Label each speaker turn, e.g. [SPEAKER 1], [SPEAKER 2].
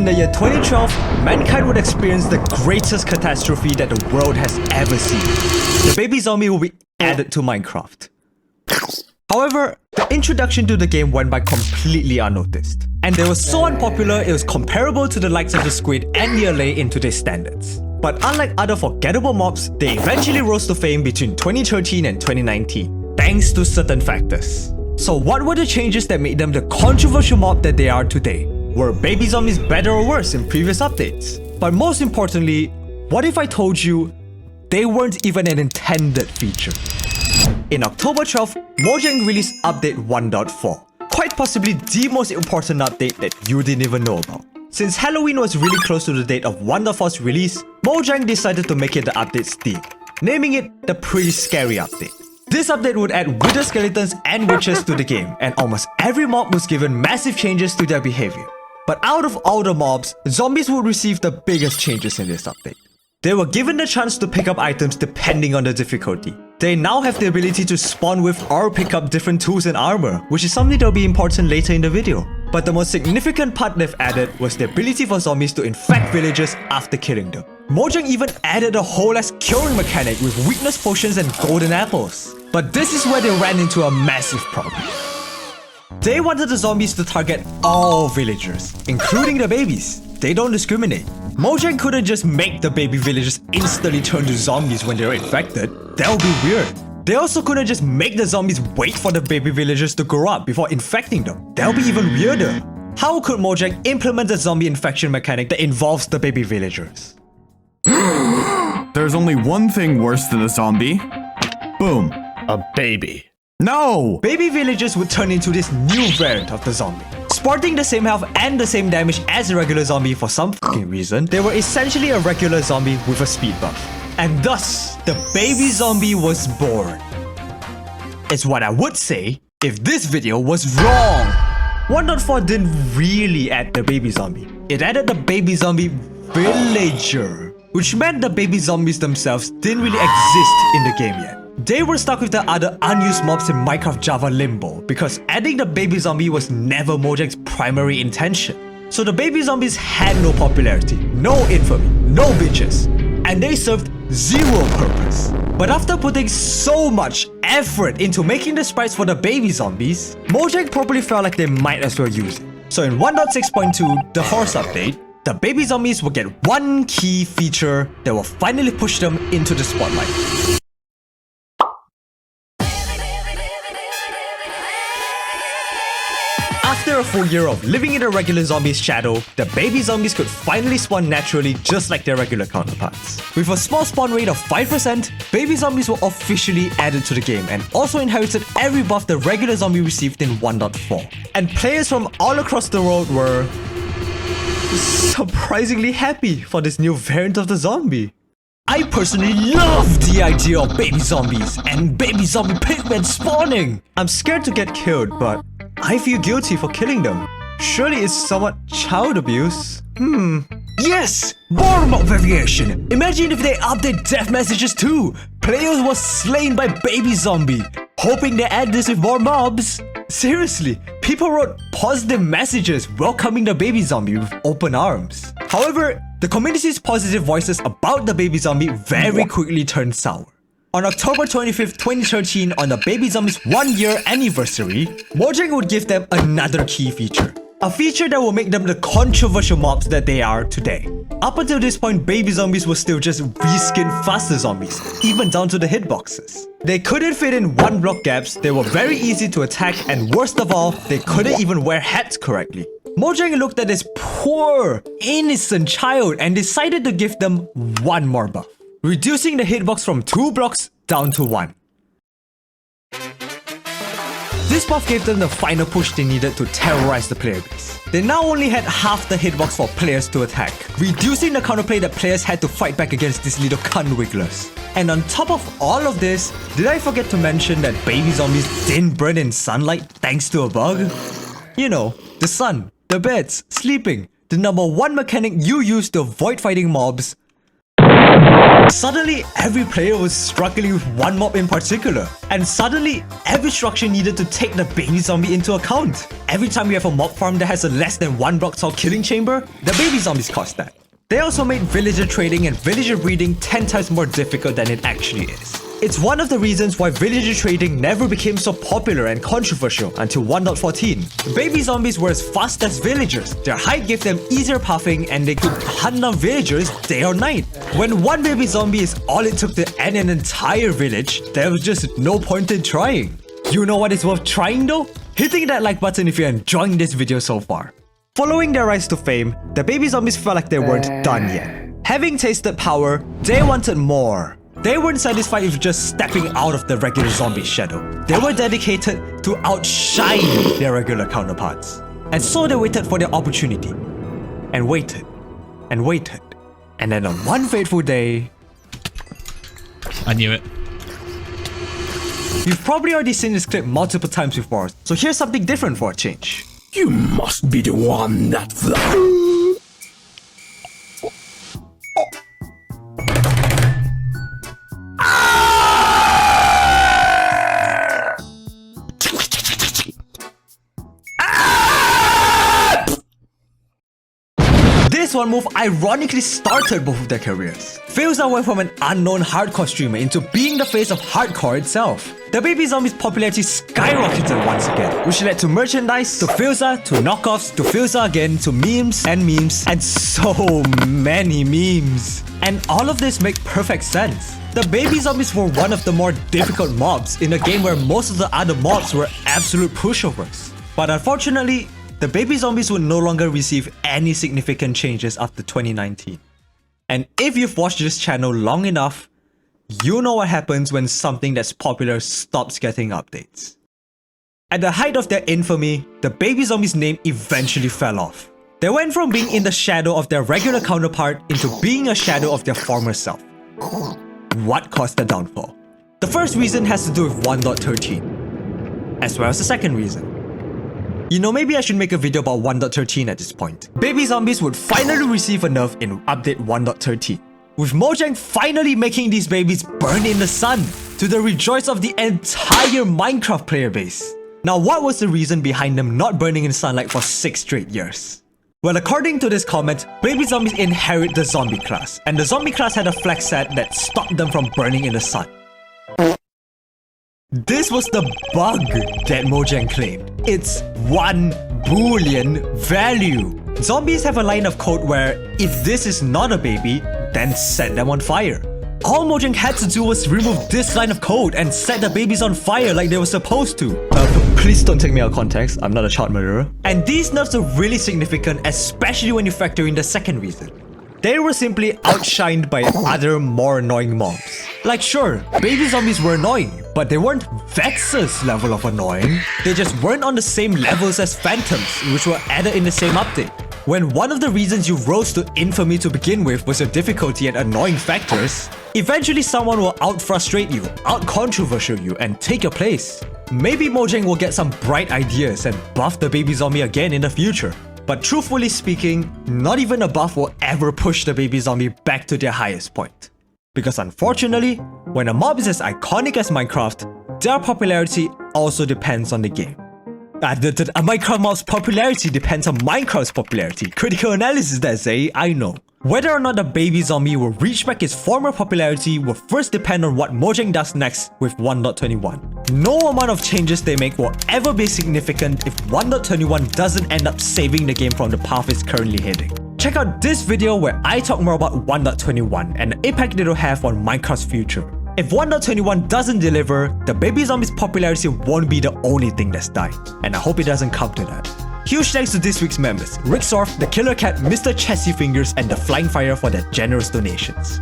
[SPEAKER 1] in the year 2012, mankind would experience the greatest catastrophe that the world has ever seen. The baby zombie will be added to Minecraft. However, the introduction to the game went by completely unnoticed. And they were so unpopular, it was comparable to the likes of the squid and Yae in today's standards. But unlike other forgettable mobs, they eventually rose to fame between 2013 and 2019, thanks to certain factors. So what were the changes that made them the controversial mob that they are today? Were baby zombies better or worse in previous updates? But most importantly, what if I told you they weren't even an intended feature? In October 12th, Mojang released update 1.4, quite possibly the most important update that you didn't even know about. Since Halloween was really close to the date of 1.4's release, Mojang decided to make it the update's theme, naming it the Pretty Scary Update. This update would add wither skeletons and witches to the game, and almost every mob was given massive changes to their behavior. But out of all the mobs, zombies would receive the biggest changes in this update. They were given the chance to pick up items depending on the difficulty. They now have the ability to spawn with or pick up different tools and armor, which is something that will be important later in the video. But the most significant part they've added was the ability for zombies to infect villagers after killing them. Mojang even added a whole ass curing mechanic with weakness potions and golden apples. But this is where they ran into a massive problem. They wanted the zombies to target all villagers, including the babies. They don't discriminate. Mojang couldn't just make the baby villagers instantly turn to zombies when they're infected. That would be weird. They also couldn't just make the zombies wait for the baby villagers to grow up before infecting them. That would be even weirder. How could Mojang implement a zombie infection mechanic that involves the baby villagers?
[SPEAKER 2] There's only one thing worse than a zombie. Boom.
[SPEAKER 3] A baby.
[SPEAKER 2] No!
[SPEAKER 1] Baby villagers would turn into this new variant of the zombie. Sporting the same health and the same damage as a regular zombie for some fucking reason, they were essentially a regular zombie with a speed buff. And thus, the baby zombie was born. It's what I would say if this video was wrong. 1.4 didn't really add the baby zombie. It added the baby zombie villager, which meant the baby zombies themselves didn't really exist in the game yet. They were stuck with the other unused mobs in Minecraft Java limbo because adding the baby zombie was never Mojang's primary intention. So the baby zombies had no popularity, no infamy, no bitches, and they served zero purpose. But after putting so much effort into making the sprites for the baby zombies, Mojang probably felt like they might as well use it. So in 1.6.2, the horse update, the baby zombies will get one key feature that will finally push them into the spotlight. After a full year of living in a regular zombie's shadow, the baby zombies could finally spawn naturally just like their regular counterparts. With a small spawn rate of 5%, baby zombies were officially added to the game and also inherited every buff the regular zombie received in 1.4. And players from all across the world were surprisingly happy for this new variant of the zombie. I personally love the idea of baby zombies and baby zombie pigmen spawning. I'm scared to get killed, but I feel guilty for killing them. Surely it's somewhat child abuse. Yes! More mob variation! Imagine if they update death messages too! Players were slain by baby zombie. Hoping they add this with more mobs. Seriously, people wrote positive messages welcoming the baby zombie with open arms. However, the community's positive voices about the baby zombie very quickly turned sour. On October 25th, 2013, on the baby zombie's 1-year anniversary, Mojang would give them another key feature. A feature that will make them the controversial mobs that they are today. Up until this point, baby zombies were still just reskinned faster zombies, even down to the hitboxes. They couldn't fit in 1-block gaps, they were very easy to attack, and worst of all, they couldn't even wear hats correctly. Mojang looked at this poor, innocent child and decided to give them one more buff, reducing the hitbox from 2 blocks down to 1. This buff gave them the final push they needed to terrorize the player base. They now only had half the hitbox for players to attack, reducing the counterplay that players had to fight back against these little cunt wigglers. And on top of all of this, did I forget to mention that baby zombies didn't burn in sunlight thanks to a bug? You know, the sun, the beds, sleeping, the #1 mechanic you use to avoid fighting mobs. Suddenly, every player was struggling with one mob in particular, and suddenly, every structure needed to take the baby zombie into account. Every time you have a mob farm that has a less than 1 block tall killing chamber, the baby zombies caused that. They also made villager trading and villager breeding 10 times more difficult than it actually is. It's one of the reasons why villager trading never became so popular and controversial until 1.14. Baby zombies were as fast as villagers, their height gave them easier pathing, and they could hunt down villagers day or night. When one baby zombie is all it took to end an entire village, there was just no point in trying. You know what is worth trying though? Hitting that like button if you're enjoying this video so far. Following their rise to fame, the baby zombies felt like they weren't done yet. Having tasted power, they wanted more. They weren't satisfied with just stepping out of the regular zombie shadow. They were dedicated to outshine their regular counterparts. And so they waited for their opportunity. And waited. And waited. And then on one fateful day...
[SPEAKER 3] I knew it.
[SPEAKER 1] You've probably already seen this clip multiple times before, so here's something different for a change.
[SPEAKER 4] You must be the one that
[SPEAKER 1] This one move ironically started both of their careers. PHILZA went from an unknown hardcore streamer into being the face of hardcore itself. The baby zombies' popularity skyrocketed once again, which led to merchandise, to PHILZA, to knockoffs, to PHILZA again, to memes, and so many memes. And all of this make perfect sense. The baby zombies were one of the more difficult mobs in a game where most of the other mobs were absolute pushovers. But unfortunately, the baby zombies would no longer receive any significant changes after 2019. And if you've watched this channel long enough, you know what happens when something that's popular stops getting updates. At the height of their infamy, the baby zombies' name eventually fell off. They went from being in the shadow of their regular counterpart into being a shadow of their former self. What caused the downfall? The first reason has to do with 1.13, as well as the second reason. You know, maybe I should make a video about 1.13 at this point. Baby zombies would finally receive a nerf in update 1.13, with Mojang finally making these babies burn in the sun, to the rejoice of the entire Minecraft player base. Now, what was the reason behind them not burning in sunlight for 6 straight years? Well, according to this comment, baby zombies inherit the zombie class, and the zombie class had a flag set that stopped them from burning in the sun. This was the bug that Mojang claimed. It's 1 boolean value. Zombies have a line of code where if this is not a baby, then set them on fire. All Mojang had to do was remove this line of code and set the babies on fire like they were supposed to. Please don't take me out of context, I'm not a child murderer. And these nerfs are really significant, especially when you factor in the second reason. They were simply outshined by other more annoying mobs. Like sure, baby zombies were annoying, but they weren't Vex's level of annoying. They just weren't on the same levels as phantoms, which were added in the same update. When one of the reasons you rose to infamy to begin with was your difficulty and annoying factors, eventually someone will out-frustrate you, out-controversial you, and take your place. Maybe Mojang will get some bright ideas and buff the baby zombie again in the future. But truthfully speaking, not even a buff will ever push the baby zombie back to their highest point. Because unfortunately, when a mob is as iconic as Minecraft, their popularity also depends on the game. A Minecraft mob's popularity depends on Minecraft's popularity. Critical analysis that say, I know. Whether or not the baby zombie will reach back its former popularity will first depend on what Mojang does next with 1.21. No amount of changes they make will ever be significant if 1.21 doesn't end up saving the game from the path it's currently heading. Check out this video where I talk more about 1.21 and the impact it'll have on Minecraft's future. If 1.21 doesn't deliver, the baby zombie's popularity won't be the only thing that's died, and I hope it doesn't come to that. Huge thanks to this week's members, Rigor, the Killer Cat, Mrchessyfingers and TheFlyingFire for their generous donations.